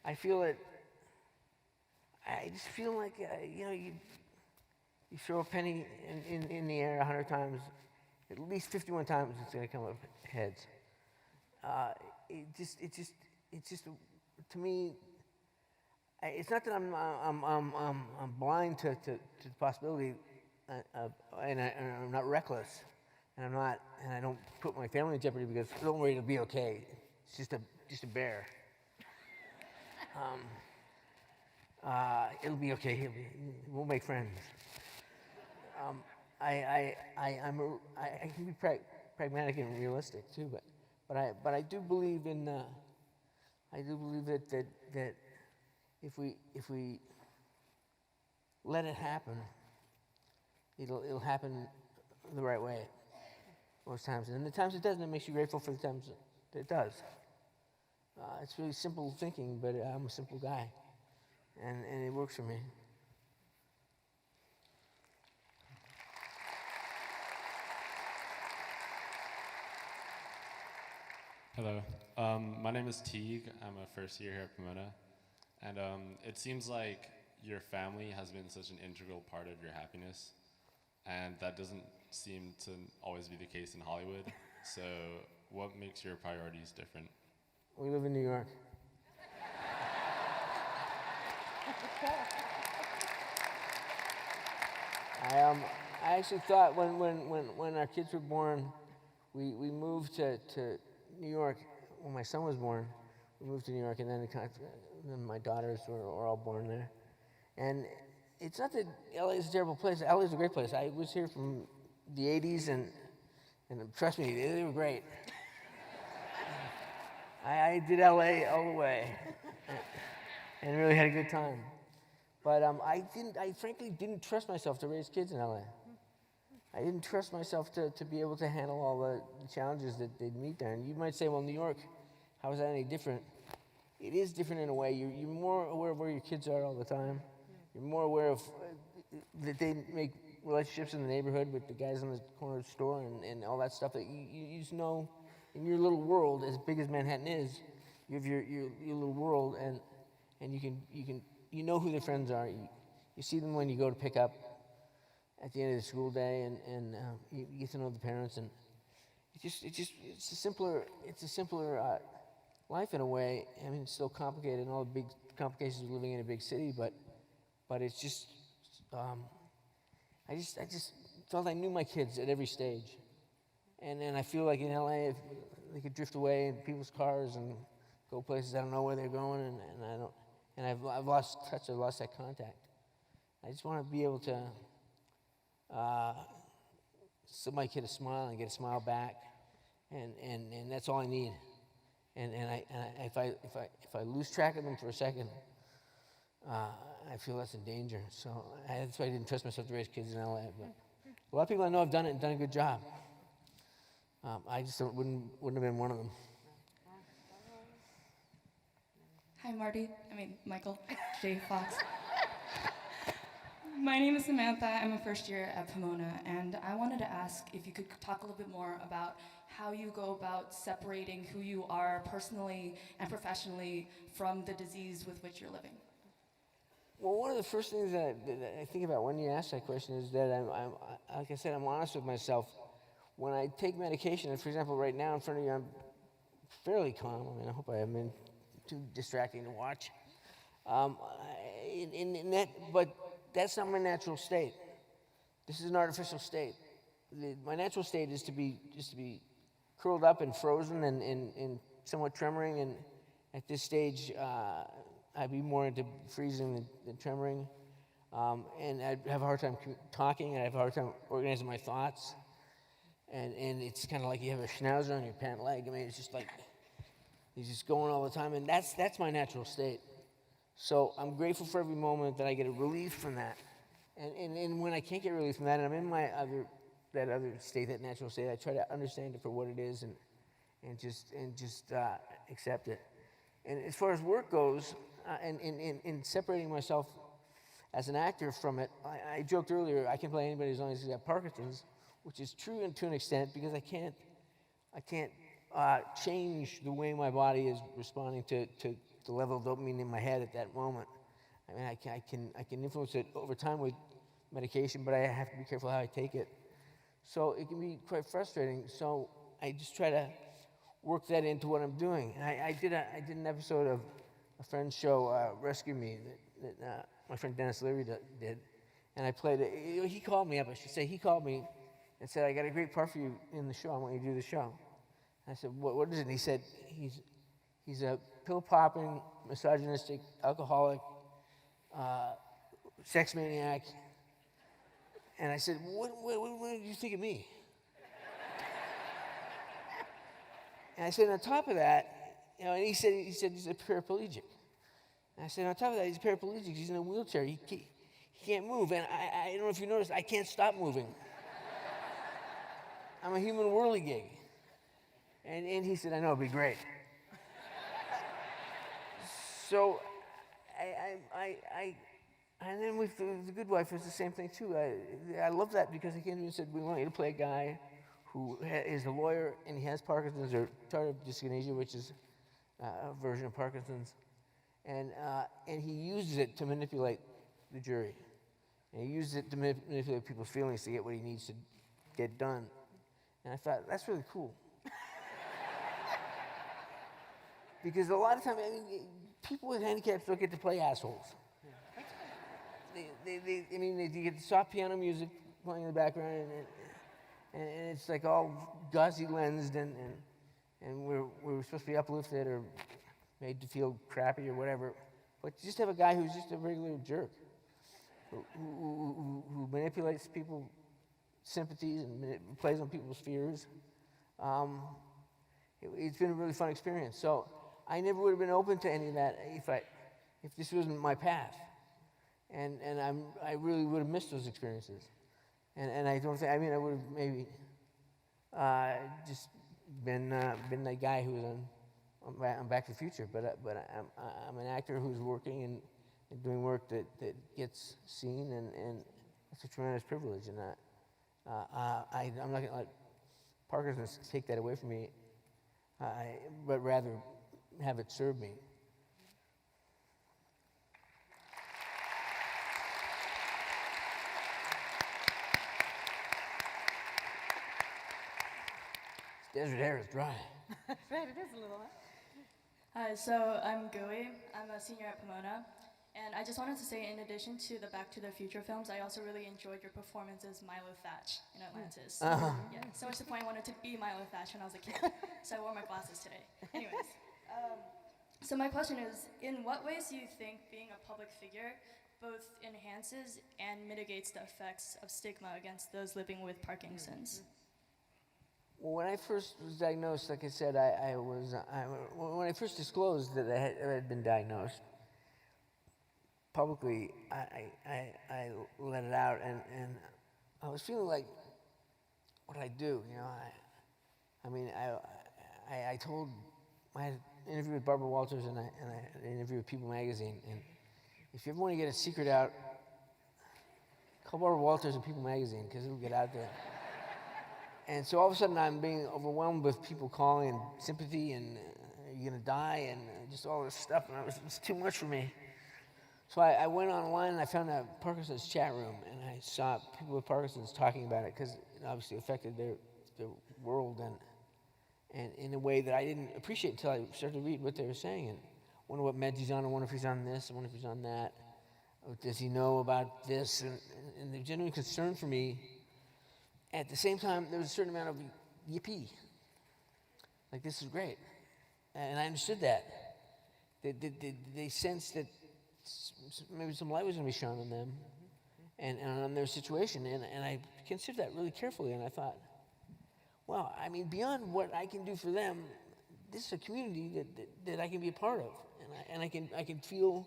I feel it. I just feel like you throw a penny in the air 100 times, at least 51 times it's going to come up heads. It's just to me. It's not that I'm blind to the possibility, and I'm not reckless, and I don't put my family in jeopardy because don't worry, it'll be okay. It's just a bear. It'll be okay. We'll make friends. I can be pragmatic and realistic too, but I do believe in that if we let it happen, it'll happen the right way most times. And the times it doesn't, it makes you grateful for the times that it does. It's really simple thinking, but I'm a simple guy, and it works for me. Hello. My name is Teague. I'm a first year here at Pomona. And it seems like your family has been such an integral part of your happiness. And that doesn't seem to always be the case in Hollywood. So, what makes your priorities different? We live in New York. I actually thought when our kids were born, we moved to New York. When my son was born, we moved to New York, and then my daughters were all born there. And it's not that LA is a terrible place. LA is a great place. I was here from the 80s, and trust me, they were great. I did LA all the way, and really had a good time. But I frankly didn't trust myself to raise kids in LA. I didn't trust myself to be able to handle all the challenges that they'd meet there. And you might say, well, New York, how is that any different? It is different in a way. You're more aware of where your kids are all the time. You're more aware of that they make relationships in the neighborhood with the guys in the corner of the store and all that stuff that you just know in your little world, as big as Manhattan is, you have your little world, and you know who their friends are. You see them when you go to pick up at the end of the school day, and you get to know the parents, and it's a simpler life in a way. I mean, it's still complicated and all the big complications of living in a big city, but it's just I just felt I knew my kids at every stage, and I feel like in LA if they could drift away in people's cars and go places I don't know where they're going, and I don't, and I've lost touch. I've lost that contact. I just want to be able to show my kid a smile and get a smile back, and that's all I need. And if I lose track of them for a second, I feel less in danger. So that's why I didn't trust myself to raise kids in LA. But a lot of people I know have done it and done a good job. I just wouldn't have been one of them. Hi, Michael J. Fox. My name is Samantha. I'm a first year at Pomona, and I wanted to ask if you could talk a little bit more about how you go about separating who you are personally and professionally from the disease with which you're living. Well, one of the first things that I think about when you ask that question is that I'm like I said, I'm honest with myself. When I take medication, and for example, right now in front of you, I'm fairly calm. I mean, I hope I haven't been too distracting to watch. But that's not my natural state. This is an artificial state. My natural state is to be curled up and frozen and somewhat tremoring. And at this stage, I'd be more into freezing than tremoring. And I'd have a hard time talking. I'd have a hard time organizing my thoughts. And it's kind of like you have a schnauzer on your pant leg. I mean, it's just like he's just going all the time. And that's my natural state. So I'm grateful for every moment that I get a relief from that. And when I can't get relief from that, and I'm in that other state, that natural state, I try to understand it for what it is and just accept it. And as far as work goes, in separating myself as an actor from it, I joked earlier, I can play anybody as long as he's got Parkinson's, which is true to an extent because I can't change the way my body is responding to the level of dopamine in my head at that moment. I mean, I can influence it over time with medication, but I have to be careful how I take it. So it can be quite frustrating. So I just try to work that into what I'm doing. And I did an episode of a friend's show, Rescue Me, that my friend Dennis Leary did, and I played it. He called me up. I should say he called me and said, "I got a great part for you in the show. I want you to do the show." And I said, "What is it?" And he said, "He's a pill-popping, misogynistic, alcoholic, sex maniac." And I said, what did you think of me? And I said, on top of that, and he said he's a paraplegic. And I said, on top of that, he's a paraplegic. He's in a wheelchair. He can't move. And I don't know if you noticed, I can't stop moving. I'm a human whirligig. And he said, I know, it'd be great. So and then with The Good Wife, it was the same thing too. I love that because he came to me and said, we want you to play a guy who is a lawyer, and he has Parkinson's or tardive dyskinesia, which is a version of Parkinson's, and he uses it to manipulate the jury, and he uses it to manipulate people's feelings to get what he needs to get done. And I thought, that's really cool. Because a lot of times, I mean, people with handicaps don't get to play assholes. They get soft piano music playing in the background, and it's like all gauzy lensed, and we're supposed to be uplifted or made to feel crappy or whatever. But you just have a guy who's just a regular jerk who manipulates people's sympathies and plays on people's fears. It's been a really fun experience. So I never would have been open to any of that if this wasn't my path. And I really would have missed those experiences. And I don't think, I mean, I would have maybe just been that guy who was on Back to the Future. But I'm an actor who's working and doing work that gets seen, and it's a tremendous privilege. And I'm not going to let Parkinson's take that away from me, but rather have it serve me. Desert air is dry. Right, it is a little. Hi, so I'm Gui. I'm a senior at Pomona. And I just wanted to say, in addition to the Back to the Future films, I also really enjoyed your performance as Milo Thatch in Atlantis. Yeah, so much to the point I wanted to be Milo Thatch when I was a kid. So I wore my glasses today. Anyways, so my question is, in what ways do you think being a public figure both enhances and mitigates the effects of stigma against those living with Parkinson's? Well, when I first was diagnosed, like I said, when I first disclosed that I had been diagnosed, publicly, I let it out, and I was feeling like, what did I do? You know, I told, I had an interview with Barbara Walters and I had an interview with People Magazine, and if you ever want to get a secret out, call Barbara Walters and People Magazine, because it'll get out there. And so all of a sudden I'm being overwhelmed with people calling and sympathy and are you gonna die and just all this stuff, and it was too much for me. So I went online and I found a Parkinson's chat room, and I saw people with Parkinson's talking about it because it obviously affected their world and in a way that I didn't appreciate until I started to read what they were saying, and wonder what meds he's on, I wonder if he's on this, I wonder if he's on that. Does he know about this? And the genuine concern for me. At the same time, there was a certain amount of yippee. Like, this is great. And I understood that. They sensed that maybe some light was going to be shone on them and on their situation. And I considered that really carefully. And I thought, well, I mean, beyond what I can do for them, this is a community that I can be a part of. And I can feel,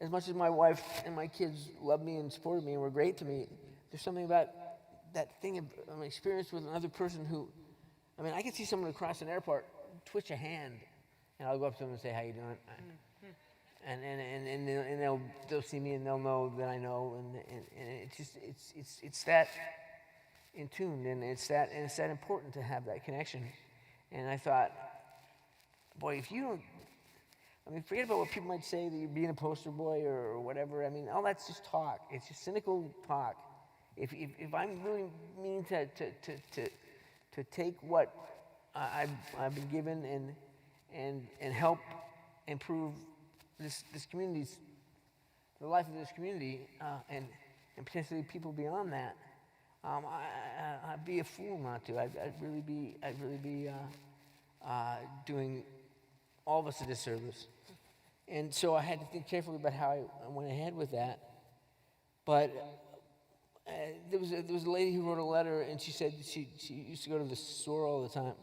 as much as my wife and my kids love me and supported me and were great to me, there's something about that thing of an experience with another person who, I mean, I can see someone across an airport twitch a hand, and I'll go up to them and say, how you doing? And they'll see me and they'll know that I know, and it's that in tune, and it's that important to have that connection. And I thought, boy, if you don't, I mean, forget about what people might say that you're being a poster boy or whatever. I mean, all that's just talk. It's just cynical talk. If I'm really meaning to take what I've been given and help improve this community's, the life of this community, and potentially people beyond that, I'd be a fool not to. I'd really be doing all of us a disservice. And so I had to think carefully about how I went ahead with that. But there was a lady who wrote a letter, and she said she used to go to the store all the time,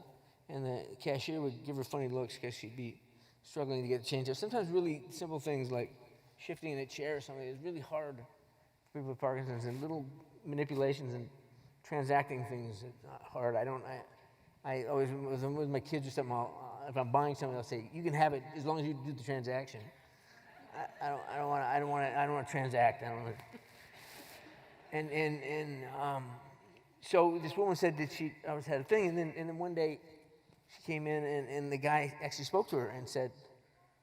and the cashier would give her funny looks because she'd be struggling to get change. Sometimes really simple things like shifting in a chair or something is really hard for people with Parkinson's, and little manipulations and transacting things is hard. I always, with my kids or something, if I'm buying something, I'll say, you can have it as long as you do the transaction. I don't want to transact. I don't want to. And so this woman said that she always had a thing, and then one day she came in, and the guy actually spoke to her and said,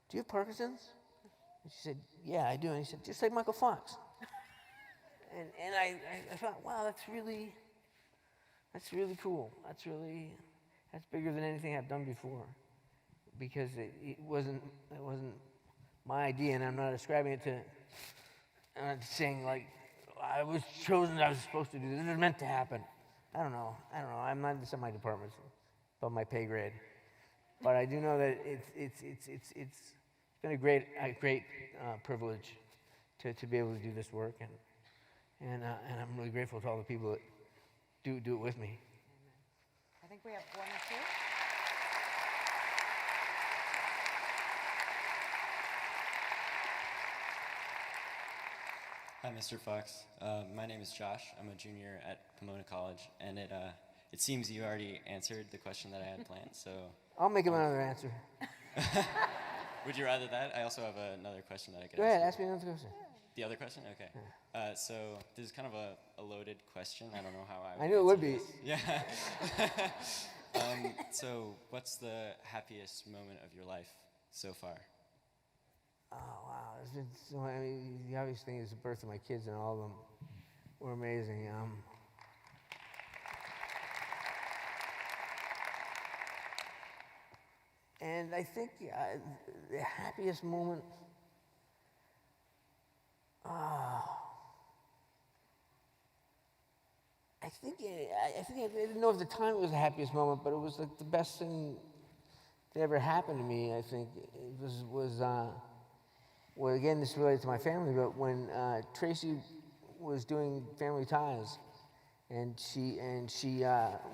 "Do you have Parkinson's?" And she said, "Yeah, I do." And he said, "Just like Michael Fox." And I thought, wow, that's really cool. That's bigger than anything I've done before, because it wasn't my idea, and I'm not ascribing it to. I'm not saying like I was chosen, I was supposed to do this. It was meant to happen. I don't know. I'm not in my department, above my pay grade, but I do know that it's been a great privilege to be able to do this work, and I'm really grateful to all the people that do it with me. I think we have one or two. Hi, Mr. Fox. My name is Josh. I'm a junior at Pomona College, and it seems you already answered the question that I had planned. So I'll make him another answer. would you rather that? I also have another question that I could Go ask. ahead, you. ask me another question. The other question? Okay. So this is kind of a loaded question. I don't know how I. I knew it would answer be. this. Yeah. So what's the happiest moment of your life so far? Oh wow, it's been so. I mean, the obvious thing is the birth of my kids, and all of them were amazing. And I think the happiest moment. I didn't know at the time it was the happiest moment, but it was like the best thing that ever happened to me. I think it was well, again, this related to my family, but when Tracy was doing Family Ties, and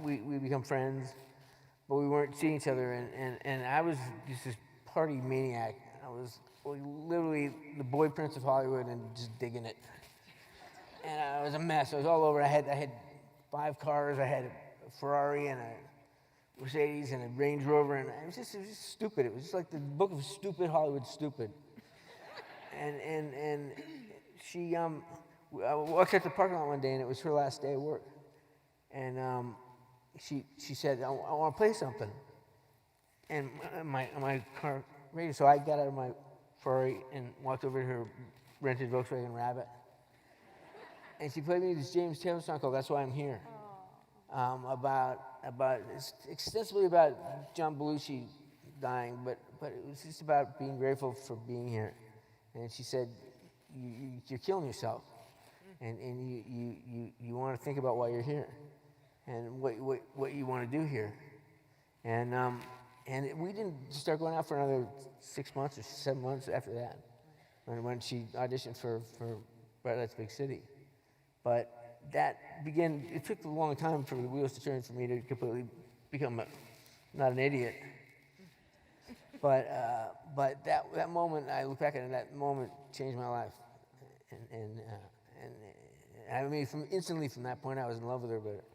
we become friends, but we weren't seeing each other, and I was just this party maniac. I was literally the boy prince of Hollywood and just digging it. And I was a mess. I was all over. I had 5 cars. I had a Ferrari and a Mercedes and a Range Rover, and it was just stupid. It was just like the book of stupid Hollywood stupid. And she I walked out the parking lot one day, and it was her last day of work. And she said, I want to play something. And my car radio, so I got out of my Ferrari and walked over to her rented Volkswagen Rabbit. And she played me this James Taylor song called "That's Why I'm Here," it's extensively about John Belushi dying, but it was just about being grateful for being here. And she said, "You're killing yourself, and you want to think about why you're here, and what you want to do here." And we didn't start going out for another 6 months or 7 months after that, when she auditioned for Bright Lights Big City. But that began, it took a long time for the wheels to turn for me to completely become not an idiot. But that moment, I look back at it, that moment changed my life. And I mean, instantly from that point, I was in love with her, but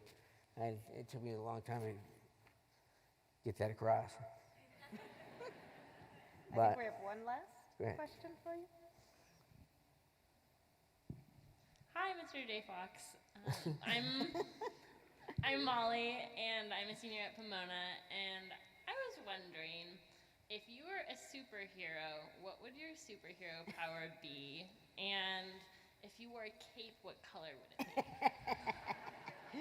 it took me a long time to get that across. I think we have one last question for you. Hi, Mr. J. Fox. I'm Molly, and I'm a senior at Pomona, and I was wondering, if you were a superhero, what would your superhero power be? And if you wore a cape, what color would it be?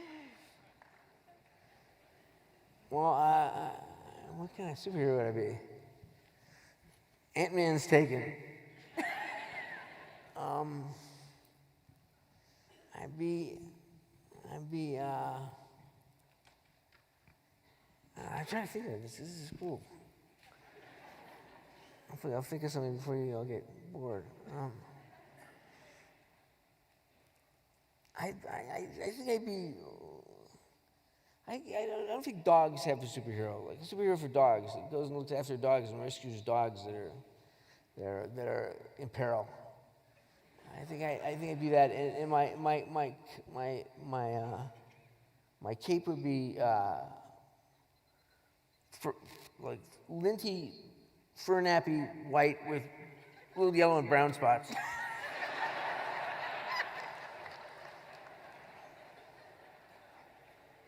Well, what kind of superhero would I be? Ant-Man's taken. I'd be, I'm trying to think of this. This is cool. Hopefully I'll think of something before you all get bored. I think I'd be, I don't think dogs have a superhero. Like a superhero for dogs. It goes and looks after dogs and rescues dogs that are in peril. I think I'd do that, and my cape would be like linty, fur nappy white with little yellow and brown spots.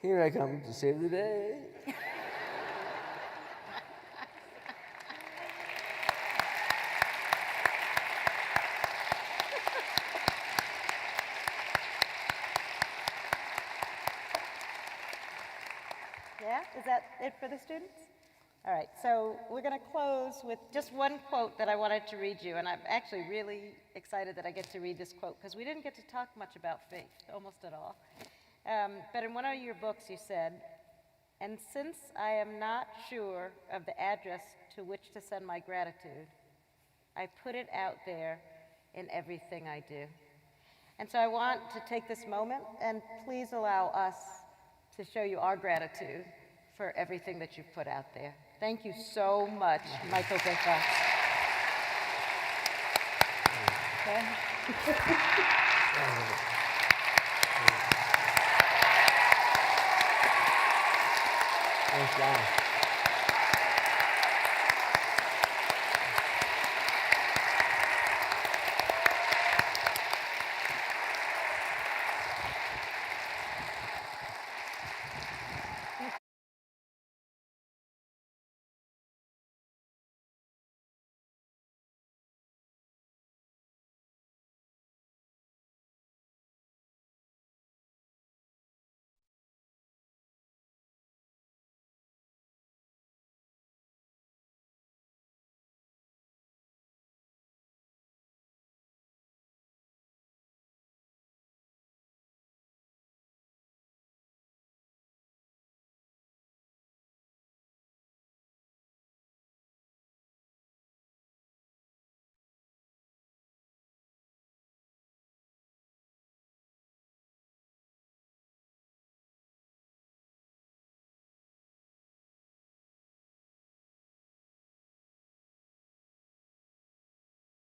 Here I come to save the day. Yeah, is that it for the students? All right, so we're going to close with just one quote that I wanted to read you, and I'm actually really excited that I get to read this quote because we didn't get to talk much about faith, almost at all. But in one of your books you said, "And since I am not sure of the address to which to send my gratitude, I put it out there in everything I do." And so I want to take this moment and please allow us to show you our gratitude for everything that you've put out there. Thank you so much, Michael J. Fox. Okay. Thanks, John.